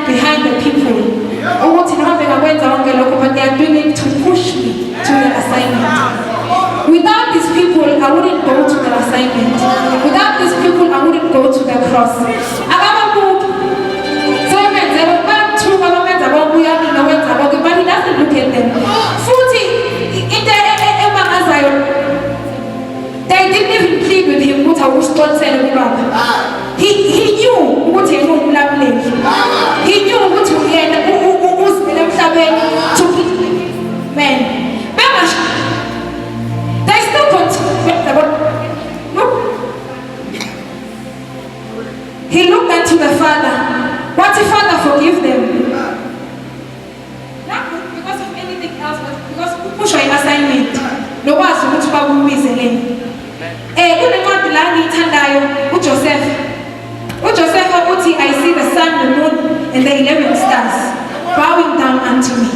behind the people. But they are doing it to push me to the assignment. Without these people, I wouldn't go to the assignment. Without these people, I wouldn't go to the cross. But he doesn't look at them. They didn't even plead with him what I was God said about. He knew what he knew. He knew what to hear. Man, they still continue. He looked unto the Father. What if Father forgive them? Not because of anything else, but because we push our assignment. No one's going to be with Joseph, I see the sun, the moon, and the 11 stars bowing down unto me.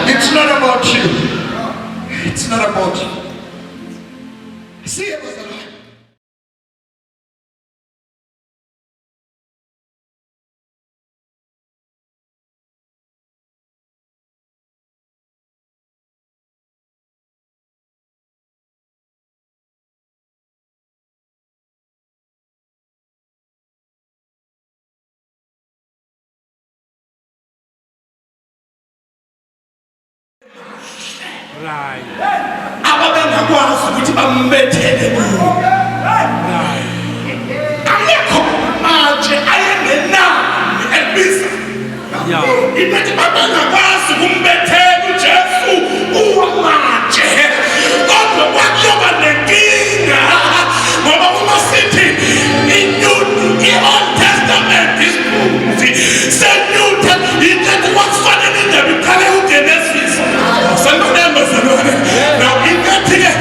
It's not about you. It's not about you. See it was alive. Right. Ababengakwazi ukuthi bambethele kuwo. Ayekho manje ayengenani ebiza. Ibethi babengakwazi ukumbethela uJesu uwamanje. Kodwa kwakuyoba nenkinga ngoba uma sithi i-Old Testament isibunzi se-New Testament ithi kwakufanele indaba iqale uGenesis. Now ingathi-ke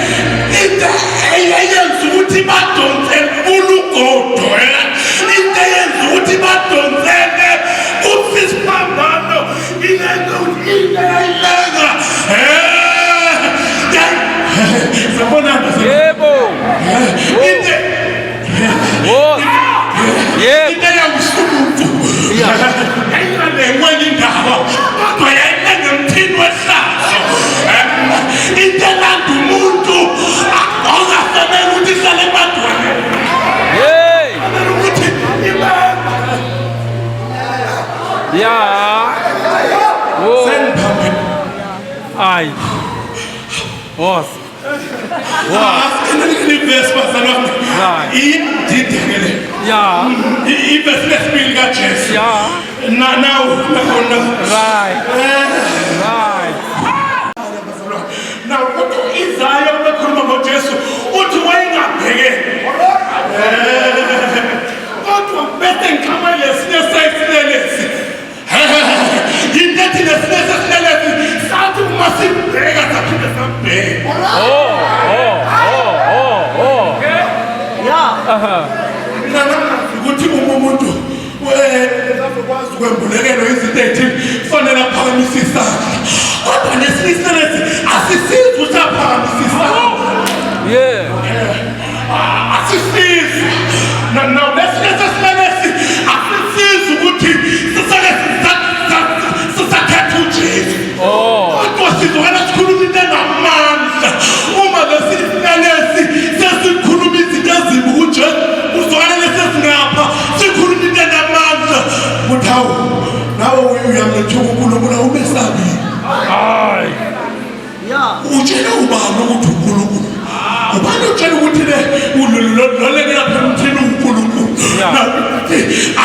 into eyenza ukuthi badonsele ulugodo, into eyenza ukuthi badonsele usisiphambano, ilenza ukuthi into yayilenga sabonana Yebo. into yawusumuntu yayingalengwenye indaba kodwa yayilenga emthini wehlazo. Into elanda umuntu ongafanele ukuthi ihlale ebantwini. Fanele ukuthi Ay. Was. Ivesi bazalwane iyadidekele ivesi lesibili kaJesu. Now. Right. Now kodwa izayo bekhuluma ngoJesu uthi wayengabhekene kodwa bese ngikhama lesinye sayilelesi into ethi lesinye sasilelesi sathi uma sibheka saphinde sambheka. Ukuthi umuntu uzokwazi ukwembulekelo izinto ezithile kufanele aphakamise isandla kodwa lesinye iselesi asisizi ukuthi aphakamise isandla. Asisizi. Now lesinye sesilelesi asisizi ukuthi sisakhetha uJesu kodwa sizokala sikhuluma into enamandla. Uma lesilelesi sesikhuluma izinto ezimbi kuJesu uzokala lesesingapha sikhuluma into enamandla ukuthi hawu nawe uyamletha uNkulunkulu umesabi. Utshela ubani ukuthi uNkulunkulu? Ubani utshela ukuthi lolekela phela umthini uNkulunkulu?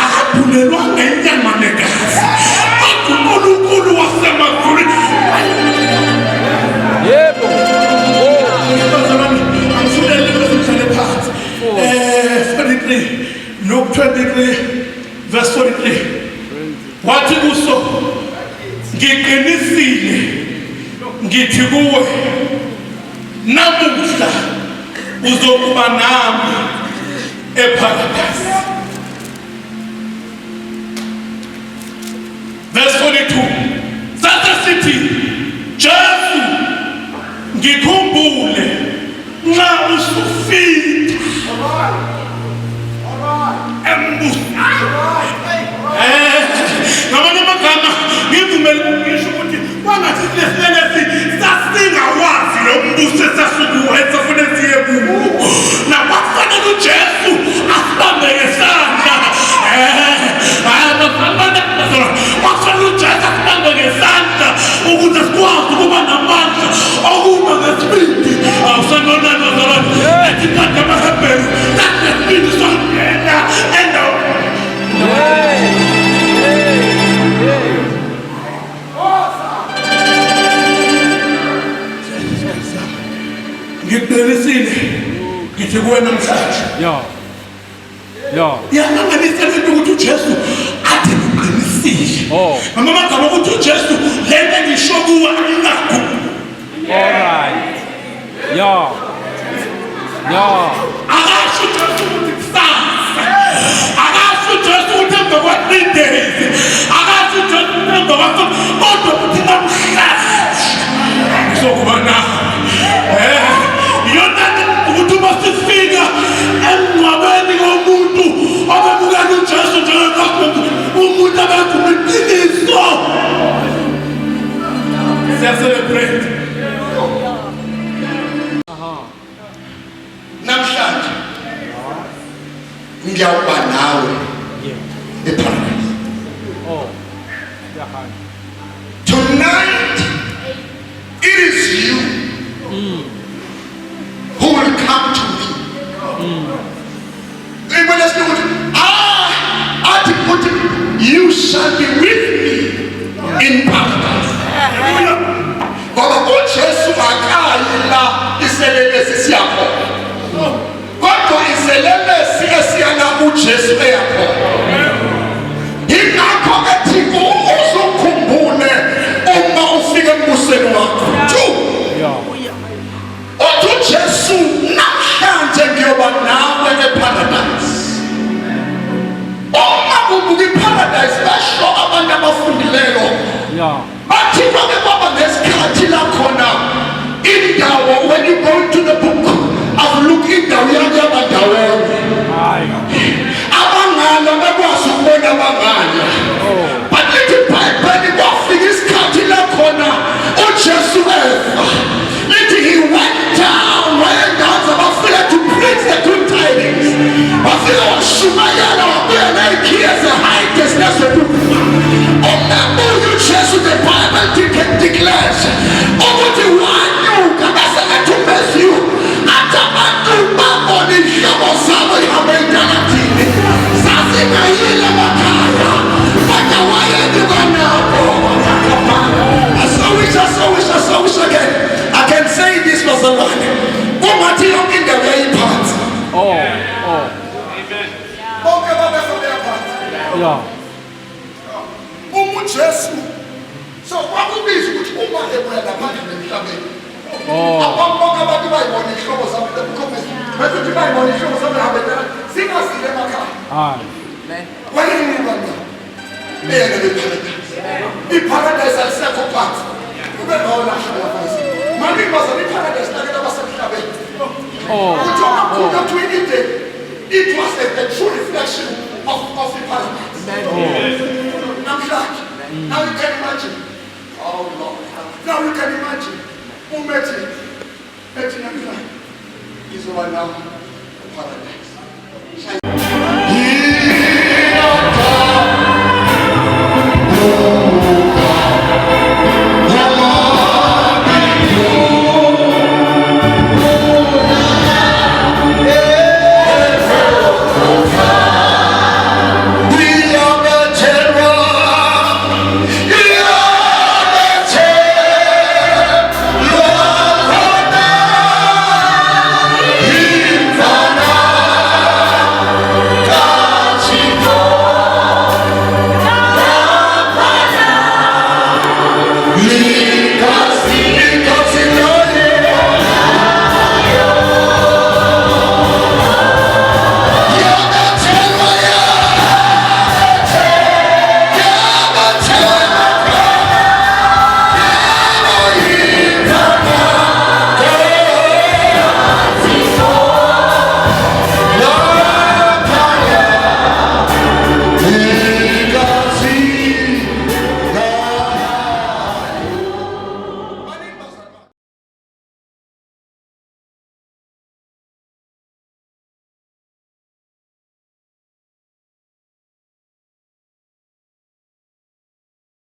Akabhulelwanga inyama negazi kodwa uNkulunkulu wasemazulwini. Yebo. Angifundele lesinhlale phansi. 43 Luke 23 verse 43. Wathi kuso ngiqinisile ngithi kuwe namuhla uzokuba nami eparadise. Verse 42. Sasa sithi Jesu ngikhumbule nxa usufika ngamanye amagama ngivumele ngisho ukuthi kwangathi lesilelesi sasingawazi lo mbuso esasufune siye kuwo. Nakwakufanele uJesu asibambe ngesandla. Kwakufanele uJesu asibambe ngesandla ukuze sikwazi ukuba namandla okuba ngesibindi. Awusanonani bazalwane ethi kanti amaHebheru kanti nesibindi songena endaweni. Ngikudelisile ngithi kuwe namhlanje yanganganisele into ukuthi uJesu athi ngiqinisile noma magama ukuthi uJesu lento engisho kuwe ayinakho. Akasho uJesu ukuthi kusasa, akasho uJesu ukuthi emva kwa 3 days, akasho uJesu ukuthi kodwa bafana kodwa kuthi namhlanje sokuba nawe yona ukuthi uma sifika emngcwabeni komuntu obebukela uJesu umuntu abakhulu iqiniso siyacelebrate namhlanje ngiyawuba nawe eparadise. Tonight it is you who will come to me. You shall be with me in paradise. Ngoba uJesu akayila iselelesi siyakho. Kodwa iselelesi esiyana uJesu eyakho. Ingakho ethi uzukhumbule uma ufika embusweni wakho. Othi uJesu namhlanje ngiyoba nawe eparadise. Uma ubuka iparadise basho abantu abafundileyo. Bathi bonke baba nesikhathi la khona indawo when you go to the book of Luke indawo yabadaweni. Abangala bakwazi ukubona abangala. But lithi iBhayibheli kwafika isikhathi la khona uJesu efa. Lithi he went down where down abafika to preach the good tidings. Bafika washumayela wabuya nayikhiyeza high business okufa. Omnabo uJesu the Bible declares ukuthi wanyuka bese ethumeza you athi abantu babona ihlobo zabo ihambe idalathini sasingayile emakhaya kodwa wayenyuka nabo. I wish again I can say this was the one ungathi yonke indawo yayiphansi. Bonke babefika phansi. uJesu so kwakubiza ukuthi uma ebuya lapha emhlabeni ababonke abantu bayibona ihlobo zabo ebukhomesi bese ukuthi bayibona ihlobo zabo habetela singazile emakhaya amen wayenyuka na beyena beparadise iparadise alisekho phansi kube ngola shaya phansi manje baza iparadise lakhe abasemhlabeni uthola kuyo twinite it was a true reflection of the paradise. Now you can imagine. Oh Lord. Now you can imagine. Who met him? Met him is over now. Paradise.